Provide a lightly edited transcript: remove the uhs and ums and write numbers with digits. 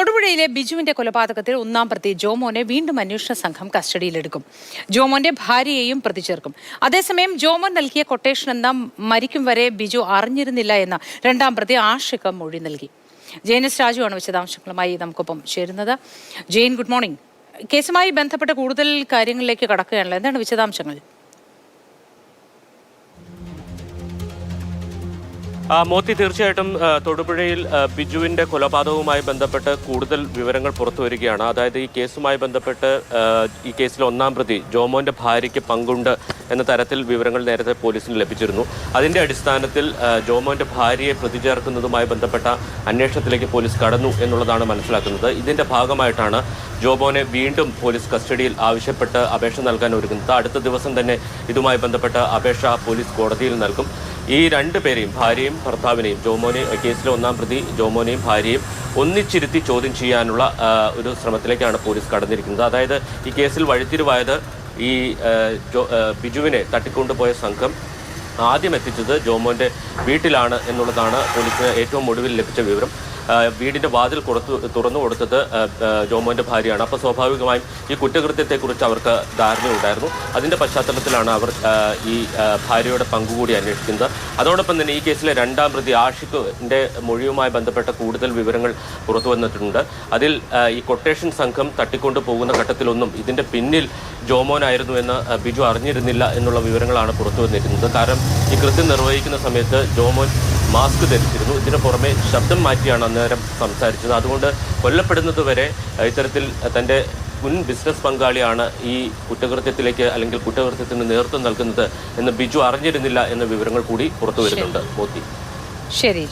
തൊടുപുഴയിലെ ബിജുവിന്റെ കൊലപാതകത്തിൽ ഒന്നാം പ്രതി ജോമോനെ വീണ്ടും അന്വേഷണ സംഘം കസ്റ്റഡിയിലെടുക്കും. ജോമോന്റെ ഭാര്യയെയും പ്രതി ചേർക്കും. അതേസമയം ജോമോൻ നൽകിയ കൊട്ടേഷൻ എന്ന മരിക്കും വരെ ബിജു അറിഞ്ഞിരുന്നില്ല എന്ന രണ്ടാം പ്രതി ആഷിഖ് മൊഴി നൽകി. ജെയിനിസ് രാജുവാണ് വിശദാംശങ്ങളുമായി നമുക്കൊപ്പം ചേരുന്നത്. Jain, good morning. കേസുമായി ബന്ധപ്പെട്ട കൂടുതൽ കാര്യങ്ങളിലേക്ക് കടക്കുകയാണല്ലോ, എന്താണ് വിശദാംശങ്ങൾ? മോത്തി, തീർച്ചയായിട്ടും തൊടുപുഴയിൽ ബിജുവിന്റെ കൊലപാതകവുമായി ബന്ധപ്പെട്ട് കൂടുതൽ വിവരങ്ങൾ പുറത്തു വരികയാണ്. അതായത് ഈ കേസുമായി ബന്ധപ്പെട്ട് ഈ കേസിലെ ഒന്നാം പ്രതി ജോമോന്റെ ഭാര്യയ്ക്ക് പങ്കുണ്ട് എന്ന തരത്തിൽ വിവരങ്ങൾ നേരത്തെ പോലീസിന് ലഭിച്ചിരുന്നു. അതിന്റെ അടിസ്ഥാനത്തിൽ ജോമോന്റെ ഭാര്യയെ പ്രതി ചേർക്കുന്നതുമായി ബന്ധപ്പെട്ട അന്വേഷണത്തിലേക്ക് പോലീസ് കടന്നു എന്നുള്ളതാണ് മനസ്സിലാക്കുന്നത്. ഇതിന്റെ ഭാഗമായിട്ടാണ് ജോമോനെ വീണ്ടും പോലീസ് കസ്റ്റഡിയിൽ ആവശ്യപ്പെട്ട് അപേക്ഷ നൽകാൻ ഒരുങ്ങുന്നത്. അടുത്ത ദിവസം തന്നെ ഇതുമായി ബന്ധപ്പെട്ട അപേക്ഷ പോലീസ് കോടതിയിൽ നൽകും. ഈ രണ്ടുപേരെയും, ഭാര്യയും ഭർത്താവിനെയും, കേസിലെ ഒന്നാം പ്രതി ജോമോനെയും ഭാര്യയും ഒന്നിച്ചിരുത്തി ചോദ്യം ചെയ്യാനുള്ള ഒരു ശ്രമത്തിലേക്കാണ് പോലീസ് കടന്നിരിക്കുന്നത്. അതായത് ഈ കേസിൽ വഴിത്തിരിവായത് ഈ ബിജുവിനെ തട്ടിക്കൊണ്ടുപോയ സംഘം ആദ്യം എത്തിച്ചത് ജോമോന്റെ വീട്ടിലാണ് എന്നുള്ളതാണ് പോലീസിന് ഏറ്റവും ഒടുവിൽ ലഭിച്ച വിവരം. വീടിന്റെ വാതിൽ തുറന്നു കൊടുത്തത് ജോമോന്റെ ഭാര്യയാണ്. അപ്പോൾ സ്വാഭാവികമായും ഈ കുറ്റകൃത്യത്തെക്കുറിച്ച് അവർക്ക് ധാരണയുണ്ടായിരുന്നു. അതിന്റെ പശ്ചാത്തലത്തിലാണ് അവർ ഈ ഭാര്യയുടെ പങ്കുകൂടി അന്വേഷിക്കുന്നത്. അതോടൊപ്പം തന്നെ ഈ കേസിലെ രണ്ടാം പ്രതി ആഷിഖിന്റെ മൊഴിയുമായി ബന്ധപ്പെട്ട കൂടുതൽ വിവരങ്ങൾ പുറത്തു വന്നിട്ടുണ്ട്. അതിൽ ഈ കൊട്ടേഷൻ സംഘം തട്ടിക്കൊണ്ടു പോകുന്ന ഘട്ടത്തിലൊന്നും ഇതിന്റെ പിന്നിൽ ജോമോനായിരുന്നു എന്ന് ബിജു അറിഞ്ഞിരുന്നില്ല എന്നുള്ള വിവരങ്ങളാണ് പുറത്തു വന്നിരുന്നത്. കാരണം ഈ കൃത്യം നിർവഹിക്കുന്ന സമയത്ത് ജോമോൻ മാസ്ക് ധരിച്ചിരുന്നു. ഇതിനു പുറമെ ശബ്ദം മാറ്റിയാണ് അന്നേരം സംസാരിച്ചത്. അതുകൊണ്ട് കൊല്ലപ്പെടുന്നതുവരെ ഇത്തരത്തിൽ തൻ്റെ മുൻ ബിസിനസ് പങ്കാളിയാണ് ഈ കുറ്റകൃത്യത്തിലേക്ക് അല്ലെങ്കിൽ കുറ്റകൃത്യത്തിന് നേതൃത്വം നൽകുന്നത് എന്ന് ബിജു അറിഞ്ഞിരുന്നില്ല എന്ന വിവരങ്ങൾ കൂടി പുറത്തു വരുന്നുണ്ട്. മോത്തി. ശരി.